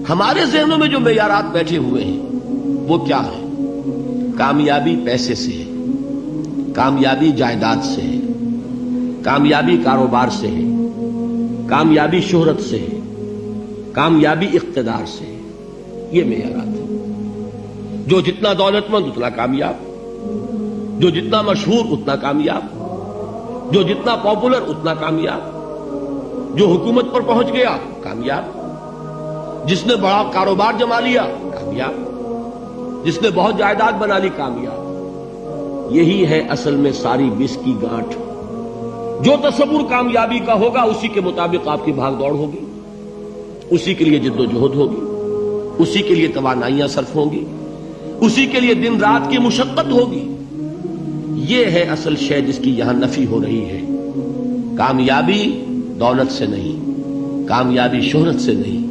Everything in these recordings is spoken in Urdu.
ہمارے ذہنوں میں جو معیارات بیٹھے ہوئے ہیں وہ کیا ہے؟ کامیابی پیسے سے ہے، کامیابی جائیداد سے ہے، کامیابی کاروبار سے ہے، کامیابی شہرت سے ہے، کامیابی اقتدار سے ہے. یہ معیارات ہیں. جو جتنا دولت مند اتنا کامیاب، جو جتنا مشہور اتنا کامیاب، جو جتنا پاپولر اتنا کامیاب، جو حکومت پر پہنچ گیا کامیاب، جس نے بڑا کاروبار جما لیا کامیاب، جس نے بہت جائیداد بنا لی کامیاب. یہی ہے اصل میں ساری بس کی گانٹھ. جو تصور کامیابی کا ہوگا اسی کے مطابق آپ کی بھاگ دوڑ ہوگی، اسی کے لیے جد و جہد ہوگی، اسی کے لیے توانائیاں صرف ہوں گی، اسی کے لیے دن رات کی مشقت ہوگی. یہ ہے اصل شے جس کی یہاں نفی ہو رہی ہے. کامیابی دولت سے نہیں، کامیابی شہرت سے نہیں،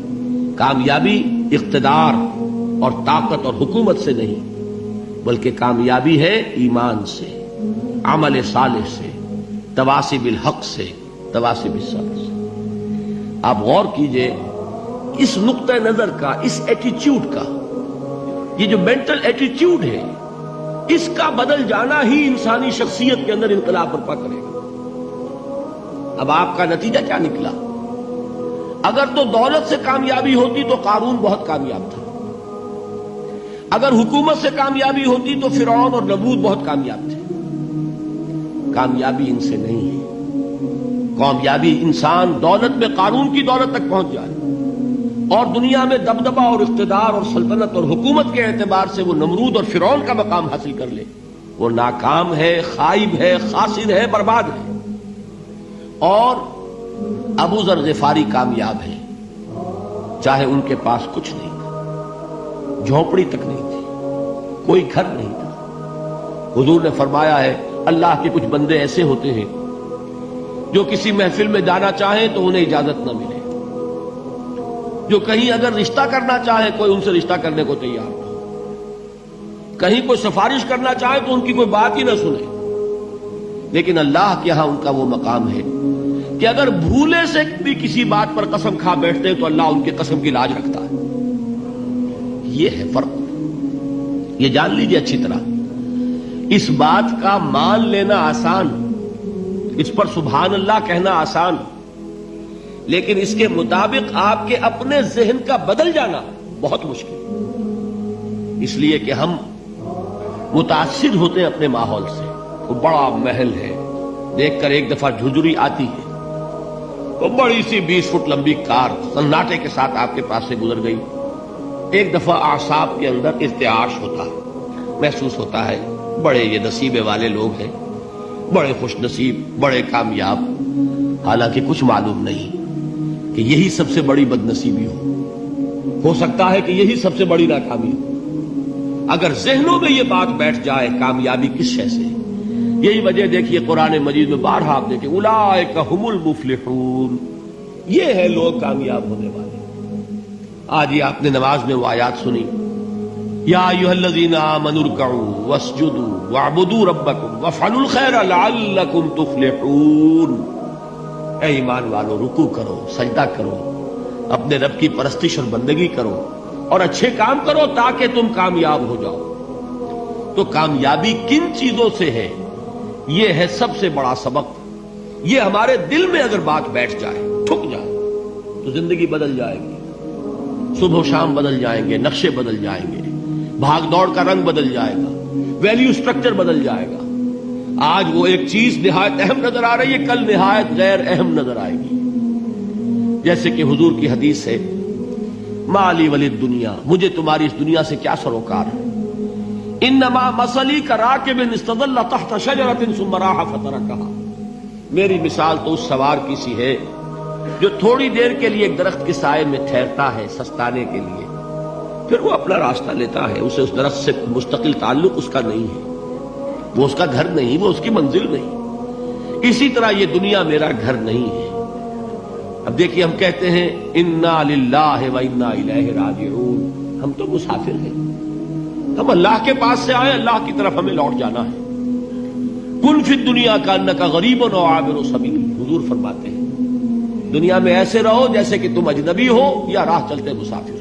کامیابی اقتدار اور طاقت اور حکومت سے نہیں، بلکہ کامیابی ہے ایمان سے، عمل صالح سے، تواصی بالحق سے، تواصی بالصبر سے. آپ غور کیجئے اس نقطہ نظر کا، اس ایٹیچیوڈ کا، یہ جو مینٹل ایٹیچیوڈ ہے اس کا بدل جانا ہی انسانی شخصیت کے اندر انقلاب برپا کرے گا. اب آپ کا نتیجہ کیا نکلا؟ اگر تو دولت سے کامیابی ہوتی تو قارون بہت کامیاب تھا، اگر حکومت سے کامیابی ہوتی تو فرعون اور نمرود بہت کامیاب تھے. کامیابی ان سے نہیں ہے. کامیابی انسان دولت میں قارون کی دولت تک پہنچ جائے اور دنیا میں دبدبہ اور اقتدار اور سلطنت اور حکومت کے اعتبار سے وہ نمرود اور فرعون کا مقام حاصل کر لے، وہ ناکام ہے، خائب ہے، خاسر ہے، برباد ہے. اور ابو ذر غفاری کامیاب ہے، چاہے ان کے پاس کچھ نہیں تھا، جھونپڑی تک نہیں تھی، کوئی گھر نہیں تھا. حضور نے فرمایا ہے اللہ کے کچھ بندے ایسے ہوتے ہیں جو کسی محفل میں جانا چاہیں تو انہیں اجازت نہ ملے، جو کہیں اگر رشتہ کرنا چاہے کوئی ان سے رشتہ کرنے کو تیار نہ، کہیں کوئی سفارش کرنا چاہے تو ان کی کوئی بات ہی نہ سنے. لیکن اللہ کے ہاں ان کا وہ مقام ہے کہ اگر بھولے سے بھی کسی بات پر قسم کھا بیٹھتے تو اللہ ان کے قسم کی لاج رکھتا ہے. یہ ہے فرق. یہ جان لیجیے اچھی طرح. اس بات کا مان لینا آسان، اس پر سبحان اللہ کہنا آسان، لیکن اس کے مطابق آپ کے اپنے ذہن کا بدل جانا بہت مشکل. اس لیے کہ ہم متاثر ہوتے ہیں اپنے ماحول سے. وہ بڑا محل ہے، دیکھ کر ایک دفعہ جھجری آتی ہے، وہ بڑی سی 20 فٹ لمبی کار سناٹے کے ساتھ آپ کے پاس سے گزر گئی. ایک دفعہ اعصاب کے اندر ارتعاش ہوتا ہے، محسوس ہوتا ہے بڑے یہ نصیبے والے لوگ ہیں، بڑے خوش نصیب، بڑے کامیاب. حالانکہ کچھ معلوم نہیں کہ یہی سب سے بڑی بد نصیبی ہو سکتا ہے کہ یہی سب سے بڑی ناکامی ہو. اگر ذہنوں میں یہ بات بیٹھ جائے کامیابی کس شے سے. یہی وجہ دیکھیے قرآن مجید میں بارہا آپ دیکھیں اولئک ھم المفلحون، یہ ہے لوگ کامیاب ہونے والے. آج یہ آپ نے نماز میں وہ آیات سنی، یا ایھا الذین آمنوا ارکعوا واسجدوا واعبدوا ربکم وافعلوا الخیر لعلکم تفلحون. اے ایمان والو، رکوع کرو، سجدہ کرو، اپنے رب کی پرستش اور بندگی کرو اور اچھے کام کرو تاکہ تم کامیاب ہو جاؤ. تو کامیابی کن چیزوں سے ہے؟ یہ ہے سب سے بڑا سبق. یہ ہمارے دل میں اگر بات بیٹھ جائے، ٹھک جائے، تو زندگی بدل جائے گی. صبح و شام بدل جائیں گے، نقشے بدل جائیں گے، بھاگ دوڑ کا رنگ بدل جائے گا، ویلیو سٹرکچر بدل جائے گا. آج وہ ایک چیز نہایت اہم نظر آ رہی ہے، کل نہایت غیر اہم نظر آئے گی. جیسے کہ حضور کی حدیث ہے، مالی ولی الدنیا، مجھے تمہاری اس دنیا سے کیا سروکار ہے. انما مثلی کراکب استظل تحت شجرۃ ثم راح فترکها، میری مثال تو اس سوار کی سی ہے جو تھوڑی دیر کے لیے ایک درخت کے سائے میں ٹھہرتا ہے سستانے کے لیے، پھر وہ اپنا راستہ لیتا ہے. اسے اس درخت سے مستقل تعلق اس کا نہیں ہے، وہ اس کا گھر نہیں، وہ اس کی منزل نہیں. اسی طرح یہ دنیا میرا گھر نہیں ہے. اب دیکھیے ہم کہتے ہیں انا للہ و انا الیہ راجعون، ہم تو مسافر ہیں، ہم اللہ کے پاس سے آئے، اللہ کی طرف ہمیں لوٹ جانا ہے. کن فی الدنیا کانک غریب و عابر سبیل، حضور فرماتے ہیں دنیا میں ایسے رہو جیسے کہ تم اجنبی ہو یا راہ چلتے مسافر.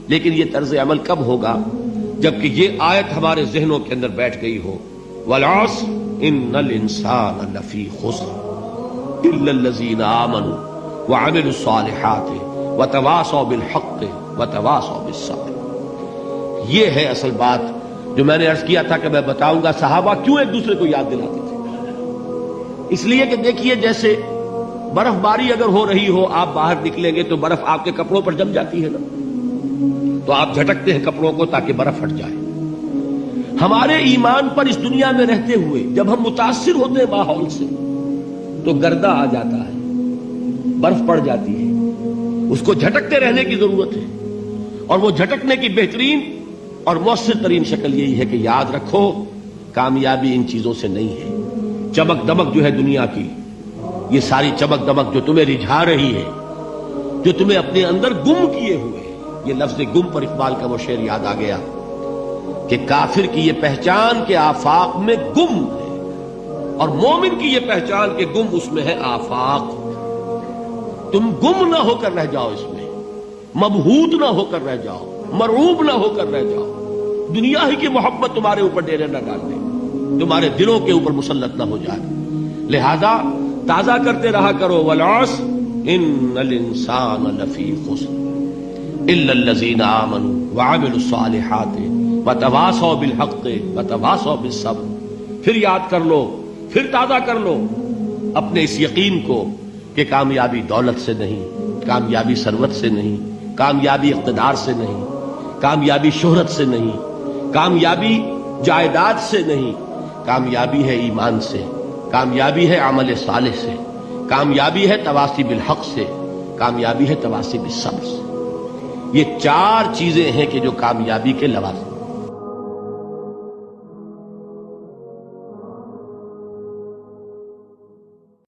لیکن یہ طرز عمل کب ہوگا؟ جبکہ یہ آیت ہمارے ذہنوں کے اندر بیٹھ گئی ہو، والعصر ان الانسان لفی خسر الا الذین آمنوا وعملوا الصالحات وتواصوا بالحق وتواصوا بالصبر۔ یہ ہے اصل بات جو میں نے عرض کیا تھا کہ میں بتاؤں گا صحابہ کیوں ایک دوسرے کو یاد دلاتے تھے۔ اس لیے کہ دیکھیے جیسے برف باری اگر ہو رہی ہو، آپ باہر نکلیں گے تو برف آپ کے کپڑوں پر جم جاتی ہے نا، تو آپ جھٹکتے ہیں کپڑوں کو تاکہ برف ہٹ جائے۔ ہمارے ایمان پر اس دنیا میں رہتے ہوئے جب ہم متاثر ہوتے ہیں ماحول سے تو گردہ آ جاتا ہے، برف پڑ جاتی ہے، اس کو جھٹکتے رہنے کی ضرورت ہے۔ اور وہ جھٹکنے کی بہترین اور مؤثر ترین شکل یہی ہے کہ یاد رکھو کامیابی ان چیزوں سے نہیں ہے۔ چمک دمک جو ہے دنیا کی، یہ ساری چمک دمک جو تمہیں رجھا رہی ہے، جو تمہیں اپنے اندر گم کیے ہوئے، یہ لفظ گم پر اقبال کا وہ شعر یاد آ گیا کہ کافر کی یہ پہچان کے آفاق میں گم ہے، اور مومن کی یہ پہچان کے گم اس میں ہے آفاق۔ تم گم نہ ہو کر رہ جاؤ، اس میں مبہوت نہ ہو کر رہ جاؤ، مرعوب نہ ہو کر رہ جاؤ، دنیا ہی کی محبت تمہارے اوپر ڈیرے نہ ڈال دے، تمہارے دلوں کے اوپر مسلط نہ ہو جائے۔ لہذا تازہ کرتے رہا کرو، والعصر ان الانسان لفی خسر الا الذین آمنوا وعملوا الصالحات وتواصوا بالحق وتواصوا بالصبر۔ پھر یاد کر لو، پھر تازہ کر لو اپنے اس یقین کو کہ کامیابی دولت سے نہیں، کامیابی ثروت سے نہیں، کامیابی اقتدار سے نہیں، کامیابی شہرت سے نہیں، کامیابی جائیداد سے نہیں، کامیابی ہے ایمان سے، کامیابی ہے عمل صالح سے، کامیابی ہے تواصی بالحق سے، کامیابی ہے تواصی بالصبر سے۔ یہ چار چیزیں ہیں کہ جو کامیابی کے لوازم